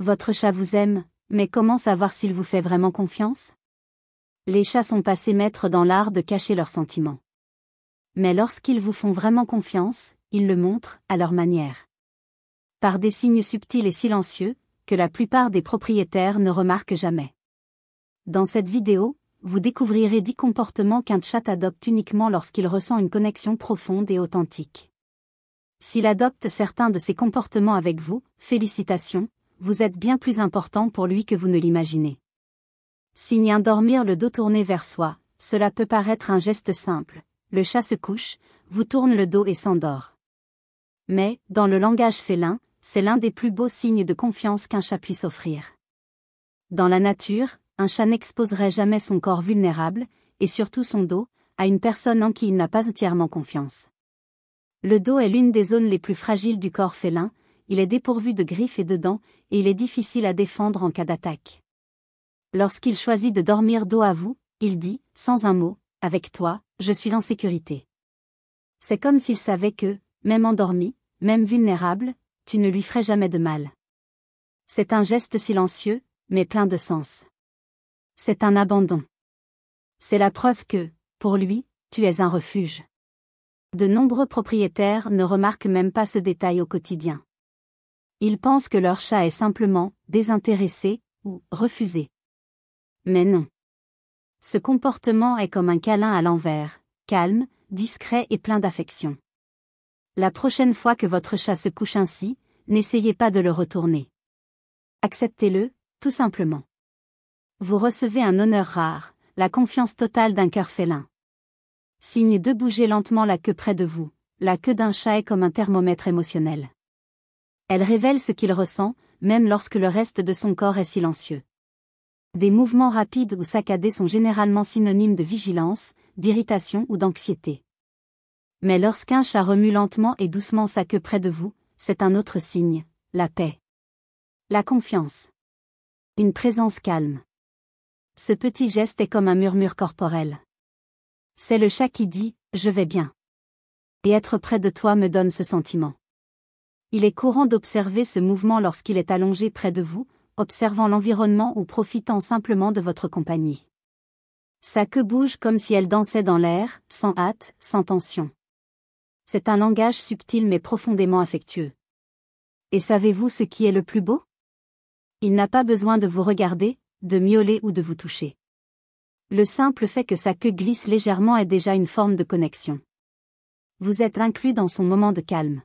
Votre chat vous aime, mais comment savoir s'il vous fait vraiment confiance? Les chats sont passés maîtres dans l'art de cacher leurs sentiments. Mais lorsqu'ils vous font vraiment confiance, ils le montrent, à leur manière. Par des signes subtils et silencieux, que la plupart des propriétaires ne remarquent jamais. Dans cette vidéo, vous découvrirez 10 comportements qu'un chat adopte uniquement lorsqu'il ressent une connexion profonde et authentique. S'il adopte certains de ces comportements avec vous, félicitations, vous êtes bien plus important pour lui que vous ne l'imaginez. Signe 1: dormir le dos tourné vers soi. Cela peut paraître un geste simple. Le chat se couche, vous tourne le dos et s'endort. Mais, dans le langage félin, c'est l'un des plus beaux signes de confiance qu'un chat puisse offrir. Dans la nature, un chat n'exposerait jamais son corps vulnérable, et surtout son dos, à une personne en qui il n'a pas entièrement confiance. Le dos est l'une des zones les plus fragiles du corps félin, il est dépourvu de griffes et de dents, et il est difficile à défendre en cas d'attaque. Lorsqu'il choisit de dormir dos à vous, il dit, sans un mot, « Avec toi, je suis en sécurité ». C'est comme s'il savait que, même endormi, même vulnérable, tu ne lui ferais jamais de mal. C'est un geste silencieux, mais plein de sens. C'est un abandon. C'est la preuve que, pour lui, tu es un refuge. De nombreux propriétaires ne remarquent même pas ce détail au quotidien. Ils pensent que leur chat est simplement désintéressé ou refusé. Mais non. Ce comportement est comme un câlin à l'envers, calme, discret et plein d'affection. La prochaine fois que votre chat se couche ainsi, n'essayez pas de le retourner. Acceptez-le, tout simplement. Vous recevez un honneur rare, la confiance totale d'un cœur félin. Signe 2: bouger lentement la queue près de vous. La queue d'un chat est comme un thermomètre émotionnel. Elle révèle ce qu'il ressent, même lorsque le reste de son corps est silencieux. Des mouvements rapides ou saccadés sont généralement synonymes de vigilance, d'irritation ou d'anxiété. Mais lorsqu'un chat remue lentement et doucement sa queue près de vous, c'est un autre signe, la paix. La confiance. Une présence calme. Ce petit geste est comme un murmure corporel. C'est le chat qui dit « Je vais bien ». Et être près de toi me donne ce sentiment. Il est courant d'observer ce mouvement lorsqu'il est allongé près de vous, observant l'environnement ou profitant simplement de votre compagnie. Sa queue bouge comme si elle dansait dans l'air, sans hâte, sans tension. C'est un langage subtil mais profondément affectueux. Et savez-vous ce qui est le plus beau? Il n'a pas besoin de vous regarder, de miauler ou de vous toucher. Le simple fait que sa queue glisse légèrement est déjà une forme de connexion. Vous êtes inclus dans son moment de calme.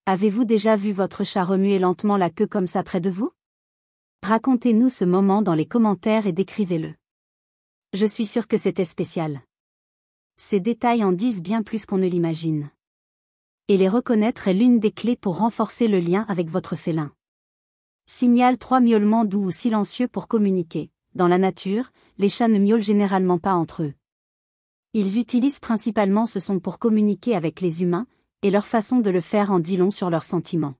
Avez-vous déjà vu votre chat remuer lentement la queue comme ça près de vous? Racontez-nous ce moment dans les commentaires et décrivez-le. Je suis sûre que c'était spécial. Ces détails en disent bien plus qu'on ne l'imagine. Et les reconnaître est l'une des clés pour renforcer le lien avec votre félin. Signal 3: miaulements doux ou silencieux pour communiquer. Dans la nature, les chats ne miaulent généralement pas entre eux. Ils utilisent principalement ce son pour communiquer avec les humains, et leur façon de le faire en dit long sur leurs sentiments.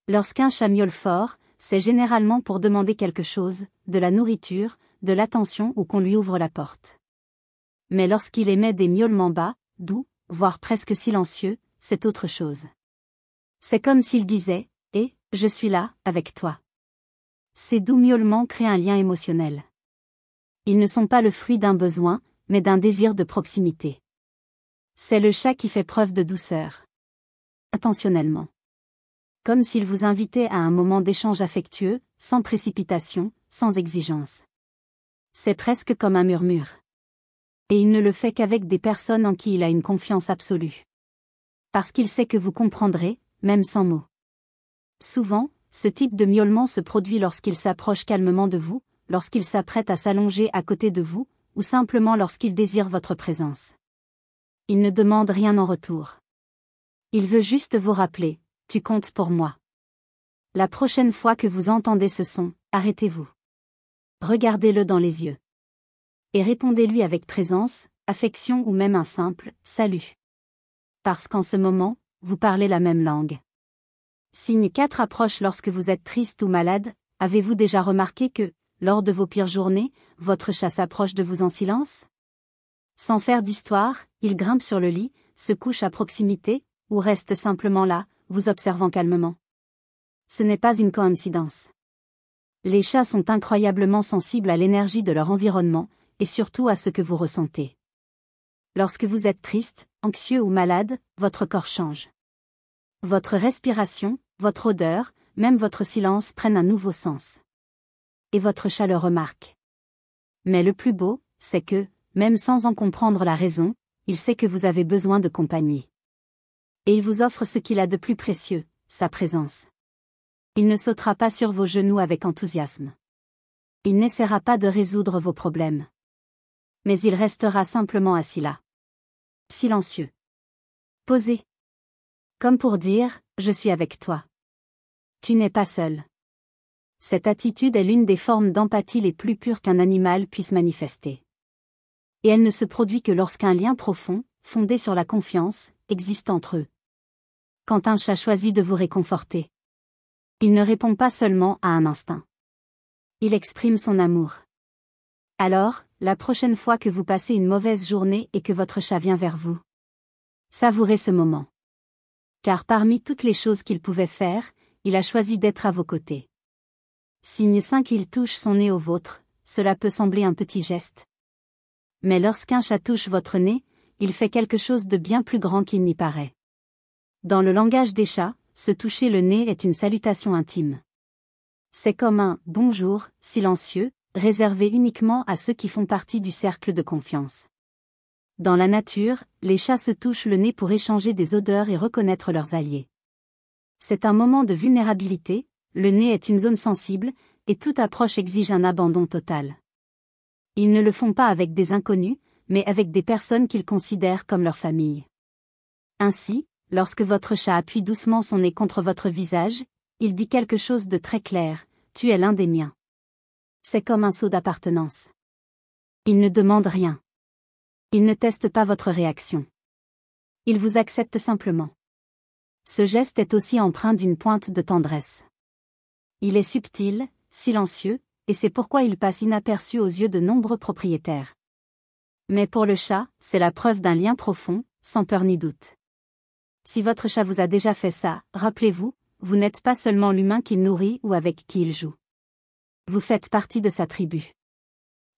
Lorsqu'un chat miaule fort, c'est généralement pour demander quelque chose, de la nourriture, de l'attention ou qu'on lui ouvre la porte. Mais lorsqu'il émet des miaulements bas, doux, voire presque silencieux, c'est autre chose. C'est comme s'il disait « Eh, je suis là, avec toi ». Ces doux miaulements créent un lien émotionnel. Ils ne sont pas le fruit d'un besoin, mais d'un désir de proximité. C'est le chat qui fait preuve de douceur. Intentionnellement. Comme s'il vous invitait à un moment d'échange affectueux, sans précipitation, sans exigence. C'est presque comme un murmure. Et il ne le fait qu'avec des personnes en qui il a une confiance absolue. Parce qu'il sait que vous comprendrez, même sans mots. Souvent, ce type de miaulement se produit lorsqu'il s'approche calmement de vous, lorsqu'il s'apprête à s'allonger à côté de vous, ou simplement lorsqu'il désire votre présence. Il ne demande rien en retour. Il veut juste vous rappeler, tu comptes pour moi. La prochaine fois que vous entendez ce son, arrêtez-vous. Regardez-le dans les yeux. Et répondez-lui avec présence, affection ou même un simple « salut ». Parce qu'en ce moment, vous parlez la même langue. Signe 4: approche lorsque vous êtes triste ou malade. Avez-vous déjà remarqué que, lors de vos pires journées, votre chat s'approche de vous en silence? Sans faire d'histoire, il grimpe sur le lit, se couche à proximité, ou reste simplement là, vous observant calmement. Ce n'est pas une coïncidence. Les chats sont incroyablement sensibles à l'énergie de leur environnement, et surtout à ce que vous ressentez. Lorsque vous êtes triste, anxieux ou malade, votre corps change. Votre respiration, votre odeur, même votre silence prennent un nouveau sens. Et votre chat le remarque. Mais le plus beau, c'est que, même sans en comprendre la raison, il sait que vous avez besoin de compagnie. Et il vous offre ce qu'il a de plus précieux, sa présence. Il ne sautera pas sur vos genoux avec enthousiasme. Il n'essaiera pas de résoudre vos problèmes. Mais il restera simplement assis là. Silencieux. Posé. Comme pour dire, je suis avec toi. Tu n'es pas seul. Cette attitude est l'une des formes d'empathie les plus pures qu'un animal puisse manifester. Et elle ne se produit que lorsqu'un lien profond, fondé sur la confiance, existe entre eux. Quand un chat choisit de vous réconforter, il ne répond pas seulement à un instinct. Il exprime son amour. Alors, la prochaine fois que vous passez une mauvaise journée et que votre chat vient vers vous, savourez ce moment. Car parmi toutes les choses qu'il pouvait faire, il a choisi d'être à vos côtés. Signe 5, il touche son nez au vôtre, cela peut sembler un petit geste. Mais lorsqu'un chat touche votre nez, il fait quelque chose de bien plus grand qu'il n'y paraît. Dans le langage des chats, se toucher le nez est une salutation intime. C'est comme un « bonjour » silencieux, réservé uniquement à ceux qui font partie du cercle de confiance. Dans la nature, les chats se touchent le nez pour échanger des odeurs et reconnaître leurs alliés. C'est un moment de vulnérabilité, le nez est une zone sensible, et toute approche exige un abandon total. Ils ne le font pas avec des inconnus, mais avec des personnes qu'ils considèrent comme leur famille. Ainsi, lorsque votre chat appuie doucement son nez contre votre visage, il dit quelque chose de très clair, « Tu es l'un des miens ». C'est comme un saut d'appartenance. Il ne demande rien. Il ne teste pas votre réaction. Il vous accepte simplement. Ce geste est aussi empreint d'une pointe de tendresse. Il est subtil, silencieux, et c'est pourquoi il passe inaperçu aux yeux de nombreux propriétaires. Mais pour le chat, c'est la preuve d'un lien profond, sans peur ni doute. Si votre chat vous a déjà fait ça, rappelez-vous, vous n'êtes pas seulement l'humain qu'il nourrit ou avec qui il joue. Vous faites partie de sa tribu.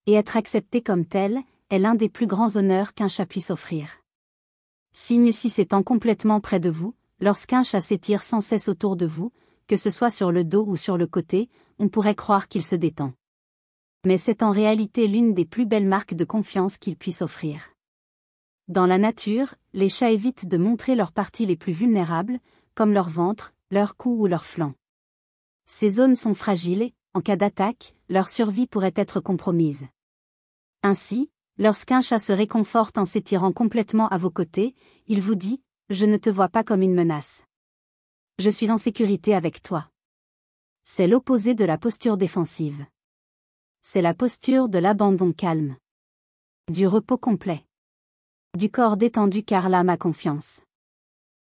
Et être accepté comme tel est l'un des plus grands honneurs qu'un chat puisse offrir. Signe 6 étant complètement près de vous, lorsqu'un chat s'étire sans cesse autour de vous, que ce soit sur le dos ou sur le côté, on pourrait croire qu'il se détend. Mais c'est en réalité l'une des plus belles marques de confiance qu'il puisse offrir. Dans la nature, les chats évitent de montrer leurs parties les plus vulnérables, comme leur ventre, leur cou ou leur flanc. Ces zones sont fragiles et, en cas d'attaque, leur survie pourrait être compromise. Ainsi, lorsqu'un chat se réconforte en s'étirant complètement à vos côtés, il vous dit « Je ne te vois pas comme une menace. Je suis en sécurité avec toi ». C'est l'opposé de la posture défensive. C'est la posture de l'abandon calme. Du repos complet. Du corps détendu car l'âme a confiance.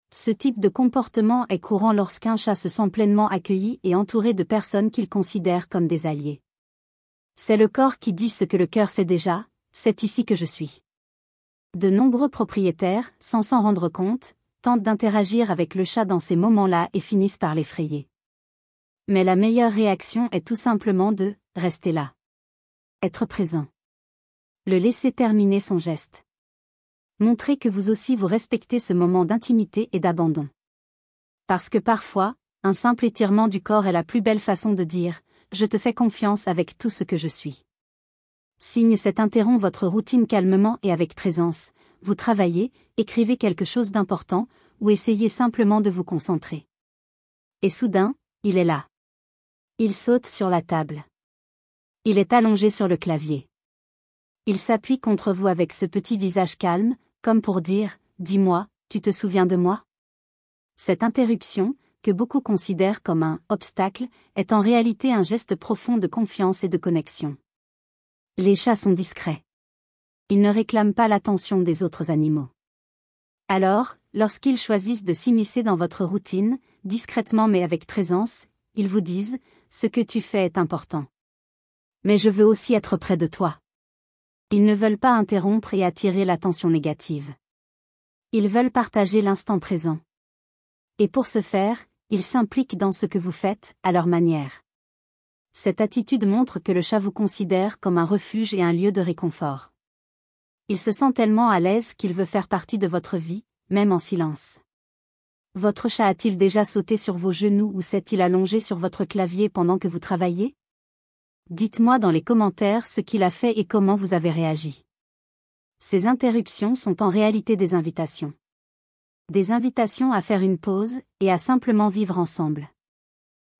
Ce type de comportement est courant lorsqu'un chat se sent pleinement accueilli et entouré de personnes qu'il considère comme des alliés. C'est le corps qui dit ce que le cœur sait déjà, c'est ici que je suis. De nombreux propriétaires, sans s'en rendre compte, tentent d'interagir avec le chat dans ces moments-là et finissent par l'effrayer. Mais la meilleure réaction est tout simplement de « rester là ». Être présent. Le laisser terminer son geste. Montrez que vous aussi vous respectez ce moment d'intimité et d'abandon. Parce que parfois, un simple étirement du corps est la plus belle façon de dire « je te fais confiance avec tout ce que je suis ». Signe 7 interrompt votre routine calmement et avec présence, vous travaillez, écrivez quelque chose d'important, ou essayez simplement de vous concentrer. Et soudain, il est là. Il saute sur la table. Il est allongé sur le clavier. Il s'appuie contre vous avec ce petit visage calme, comme pour dire « Dis-moi, tu te souviens de moi ?» Cette interruption, que beaucoup considèrent comme un « obstacle », est en réalité un geste profond de confiance et de connexion. Les chats sont discrets. Ils ne réclament pas l'attention des autres animaux. Alors, lorsqu'ils choisissent de s'immiscer dans votre routine, discrètement mais avec présence, ils vous disent « Ce que tu fais est important. Mais je veux aussi être près de toi. » Ils ne veulent pas interrompre et attirer l'attention négative. Ils veulent partager l'instant présent. Et pour ce faire, ils s'impliquent dans ce que vous faites, à leur manière. Cette attitude montre que le chat vous considère comme un refuge et un lieu de réconfort. Il se sent tellement à l'aise qu'il veut faire partie de votre vie, même en silence. Votre chat a-t-il déjà sauté sur vos genoux ou s'est-il allongé sur votre clavier pendant que vous travaillez? Dites-moi dans les commentaires ce qu'il a fait et comment vous avez réagi. Ces interruptions sont en réalité des invitations. Des invitations à faire une pause, et à simplement vivre ensemble.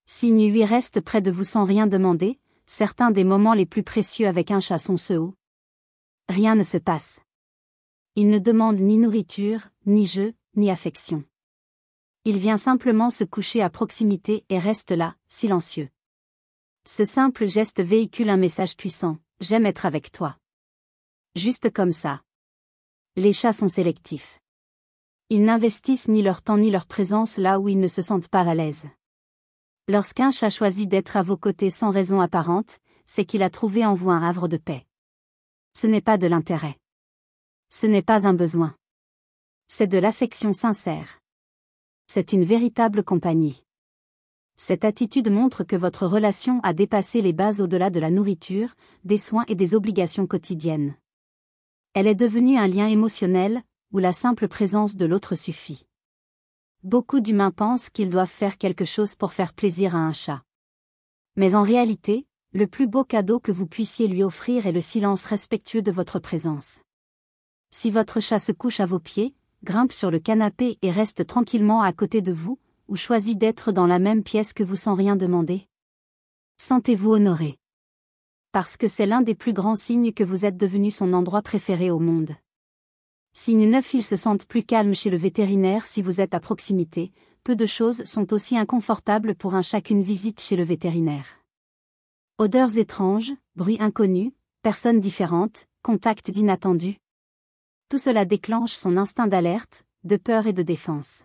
Si lui reste près de vous sans rien demander, certains des moments les plus précieux avec un chat sont ceux où rien ne se passe. Il ne demande ni nourriture, ni jeu, ni affection. Il vient simplement se coucher à proximité et reste là, silencieux. Ce simple geste véhicule un message puissant, j'aime être avec toi. Juste comme ça. Les chats sont sélectifs. Ils n'investissent ni leur temps ni leur présence là où ils ne se sentent pas à l'aise. Lorsqu'un chat choisit d'être à vos côtés sans raison apparente, c'est qu'il a trouvé en vous un havre de paix. Ce n'est pas de l'intérêt. Ce n'est pas un besoin. C'est de l'affection sincère. C'est une véritable compagnie. Cette attitude montre que votre relation a dépassé les bases au-delà de la nourriture, des soins et des obligations quotidiennes. Elle est devenue un lien émotionnel, où la simple présence de l'autre suffit. Beaucoup d'humains pensent qu'ils doivent faire quelque chose pour faire plaisir à un chat. Mais en réalité, le plus beau cadeau que vous puissiez lui offrir est le silence respectueux de votre présence. Si votre chat se couche à vos pieds, grimpe sur le canapé et reste tranquillement à côté de vous, ou choisit d'être dans la même pièce que vous sans rien demander, sentez-vous honoré. Parce que c'est l'un des plus grands signes que vous êtes devenu son endroit préféré au monde. Signe 9, ils se sentent plus calmes chez le vétérinaire si vous êtes à proximité, peu de choses sont aussi inconfortables pour un chat qu'une visite chez le vétérinaire. Odeurs étranges, bruits inconnus, personnes différentes, contacts inattendus. Tout cela déclenche son instinct d'alerte, de peur et de défense.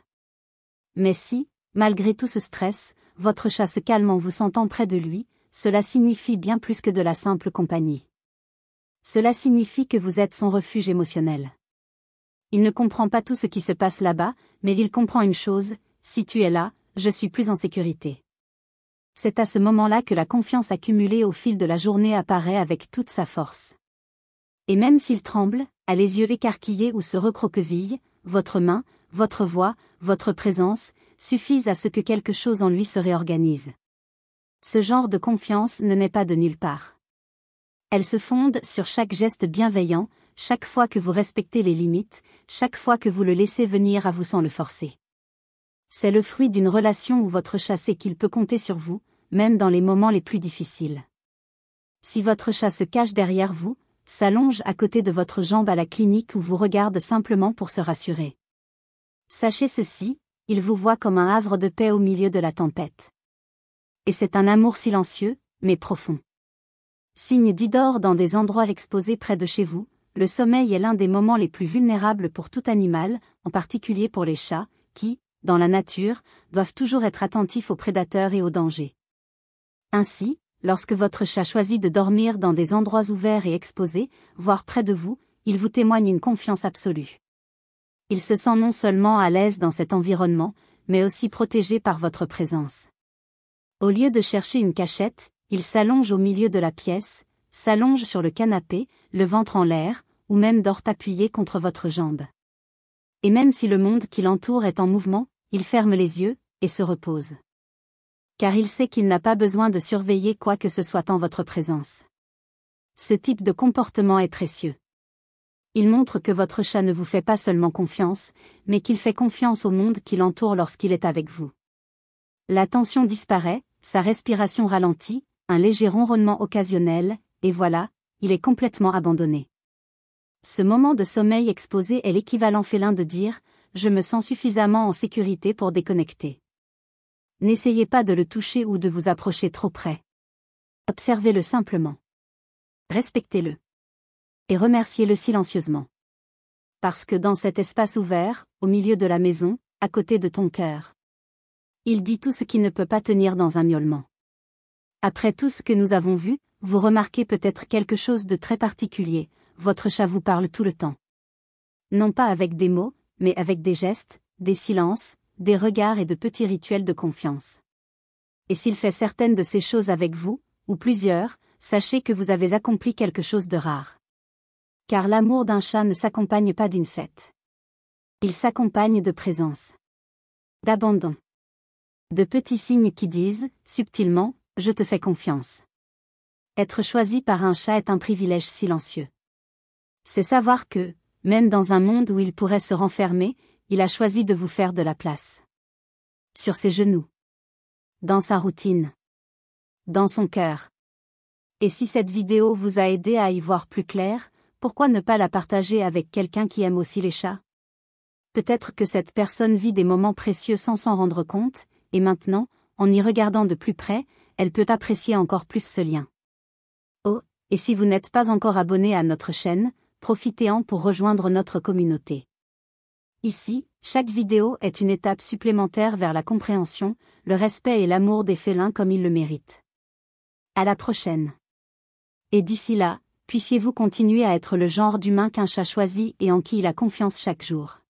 Mais si, malgré tout ce stress, votre chat se calme en vous sentant près de lui, cela signifie bien plus que de la simple compagnie. Cela signifie que vous êtes son refuge émotionnel. Il ne comprend pas tout ce qui se passe là-bas, mais il comprend une chose, si tu es là, je suis plus en sécurité. C'est à ce moment-là que la confiance accumulée au fil de la journée apparaît avec toute sa force. Et même s'il tremble, a les yeux écarquillés ou se recroqueville, votre main, votre voix, votre présence, suffisent à ce que quelque chose en lui se réorganise. Ce genre de confiance ne naît pas de nulle part. Elle se fonde sur chaque geste bienveillant, chaque fois que vous respectez les limites, chaque fois que vous le laissez venir à vous sans le forcer. C'est le fruit d'une relation où votre chat sait qu'il peut compter sur vous, même dans les moments les plus difficiles. Si votre chat se cache derrière vous, s'allonge à côté de votre jambe à la clinique ou vous regarde simplement pour se rassurer, sachez ceci, il vous voit comme un havre de paix au milieu de la tempête. Et c'est un amour silencieux, mais profond. Signe d'Idor dans des endroits exposés près de chez vous, le sommeil est l'un des moments les plus vulnérables pour tout animal, en particulier pour les chats, qui, dans la nature, doivent toujours être attentifs aux prédateurs et aux dangers. Ainsi, lorsque votre chat choisit de dormir dans des endroits ouverts et exposés, voire près de vous, il vous témoigne une confiance absolue. Il se sent non seulement à l'aise dans cet environnement, mais aussi protégé par votre présence. Au lieu de chercher une cachette, il s'allonge au milieu de la pièce, s'allonge sur le canapé, le ventre en l'air, ou même dort appuyé contre votre jambe. Et même si le monde qui l'entoure est en mouvement, il ferme les yeux, et se repose. Car il sait qu'il n'a pas besoin de surveiller quoi que ce soit en votre présence. Ce type de comportement est précieux. Il montre que votre chat ne vous fait pas seulement confiance, mais qu'il fait confiance au monde qui l'entoure lorsqu'il est avec vous. La tension disparaît, sa respiration ralentit, un léger ronronnement occasionnel, et voilà, il est complètement abandonné. Ce moment de sommeil exposé est l'équivalent félin de dire « je me sens suffisamment en sécurité pour déconnecter ». N'essayez pas de le toucher ou de vous approcher trop près. Observez-le simplement. Respectez-le. Et remerciez-le silencieusement. Parce que dans cet espace ouvert, au milieu de la maison, à côté de ton cœur, il dit tout ce qui ne peut pas tenir dans un miaulement. Après tout ce que nous avons vu, vous remarquez peut-être quelque chose de très particulier, votre chat vous parle tout le temps. Non pas avec des mots, mais avec des gestes, des silences, des regards et de petits rituels de confiance. Et s'il fait certaines de ces choses avec vous, ou plusieurs, sachez que vous avez accompli quelque chose de rare. Car l'amour d'un chat ne s'accompagne pas d'une fête. Il s'accompagne de présence, d'abandon, de petits signes qui disent, subtilement, je te fais confiance. Être choisi par un chat est un privilège silencieux. C'est savoir que, même dans un monde où il pourrait se renfermer, il a choisi de vous faire de la place. Sur ses genoux. Dans sa routine. Dans son cœur. Et si cette vidéo vous a aidé à y voir plus clair, pourquoi ne pas la partager avec quelqu'un qui aime aussi les chats? Peut-être que cette personne vit des moments précieux sans s'en rendre compte, et maintenant, en y regardant de plus près, elle peut apprécier encore plus ce lien. Oh, et si vous n'êtes pas encore abonné à notre chaîne, profitez-en pour rejoindre notre communauté. Ici, chaque vidéo est une étape supplémentaire vers la compréhension, le respect et l'amour des félins comme ils le méritent. À la prochaine. Et d'ici là, puissiez-vous continuer à être le genre d'humain qu'un chat choisit et en qui il a confiance chaque jour.